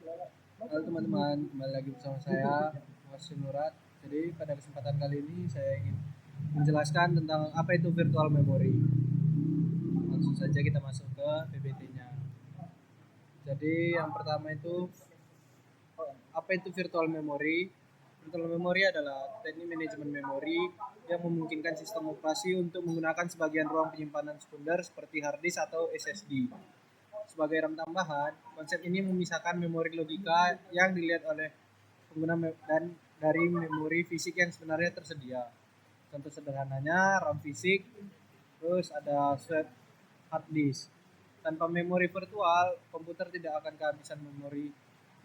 Halo teman-teman, kembali lagi bersama saya, Mas Nurat. Jadi pada kesempatan kali ini saya ingin menjelaskan tentang apa itu virtual memory. Langsung saja kita masuk ke PPT-nya. Jadi yang pertama itu apa itu virtual memory? Virtual memory adalah teknik manajemen memori yang memungkinkan sistem operasi untuk menggunakan sebagian ruang penyimpanan sekunder seperti hard disk atau SSD. Sebagai RAM tambahan, konsep ini memisahkan memori logika yang dilihat oleh pengguna dan dari memori fisik yang sebenarnya tersedia. Contoh sederhananya RAM fisik, terus ada swap hard disk. Tanpa memori virtual, komputer tidak akan kehabisan memori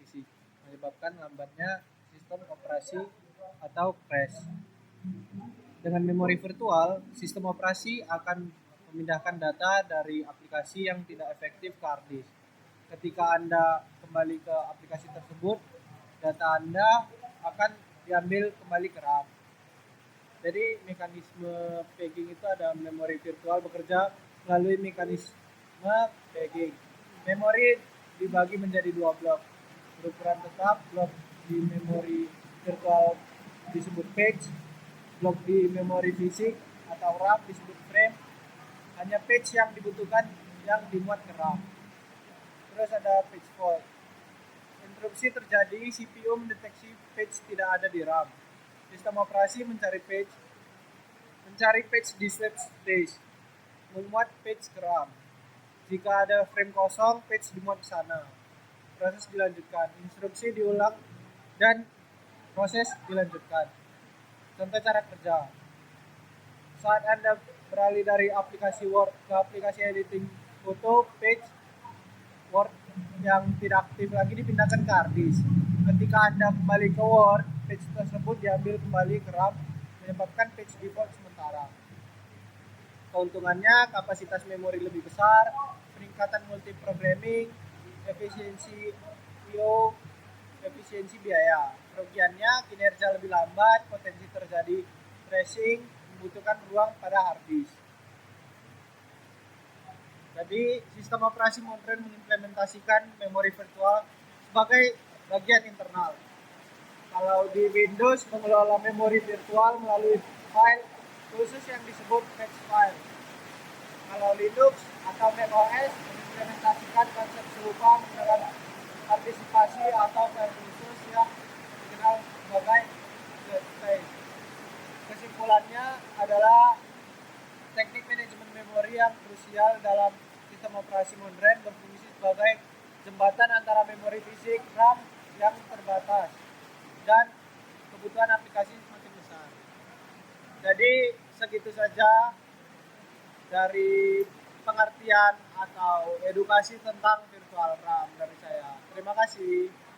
fisik, menyebabkan lambatnya sistem operasi atau crash. Dengan memori virtual, sistem operasi akan memindahkan data dari aplikasi yang tidak efektif ke hard disk. Ketika Anda kembali ke aplikasi tersebut, data Anda akan diambil kembali ke RAM. Jadi mekanisme pegging itu ada memori virtual bekerja melalui mekanisme pegging. Memori dibagi menjadi dua blok. Berukuran tetap, blok di memori virtual disebut page, blok di memori fisik atau RAM disebut frame. Hanya page yang dibutuhkan yang dimuat ke RAM. Terus ada page fault. Interupsi terjadi, CPU mendeteksi page tidak ada di RAM. Sistem operasi mencari page di swap disk, memuat page ke RAM. Jika ada frame kosong, page dimuat ke sana. Proses dilanjutkan, instruksi diulang dan proses dilanjutkan. Contoh cara kerja. Saat Anda beralih dari aplikasi Word ke aplikasi editing foto, page Word yang tidak aktif lagi dipindahkan ke hard disk. Ketika Anda kembali ke Word, page tersebut diambil kembali ke RAM, menyebabkan page default sementara. Keuntungannya, kapasitas memori lebih besar, peningkatan multiprogramming, efisiensi I/O, efisiensi biaya. Kerugiannya, kinerja lebih lambat, potensi terjadi crashing, membutuhkan ruang pada hard disk. Jadi, sistem operasi modern mengimplementasikan memori virtual sebagai bagian internal. Kalau di Windows mengelola memori virtual melalui file khusus yang disebut fetch file. Kalau Linux atau macOS mengimplementasikan konsep serupa menggunakan partisipasi atau file khusus yang dikenal sebagai space. Kesimpulannya adalah teknik manajemen memori yang krusial dalam sistem operasi modern berfungsi sebagai jembatan antara memori fisik RAM yang terbatas dan kebutuhan aplikasi semakin besar. Jadi segitu saja dari pengertian atau edukasi tentang virtual RAM dari saya. Terima kasih.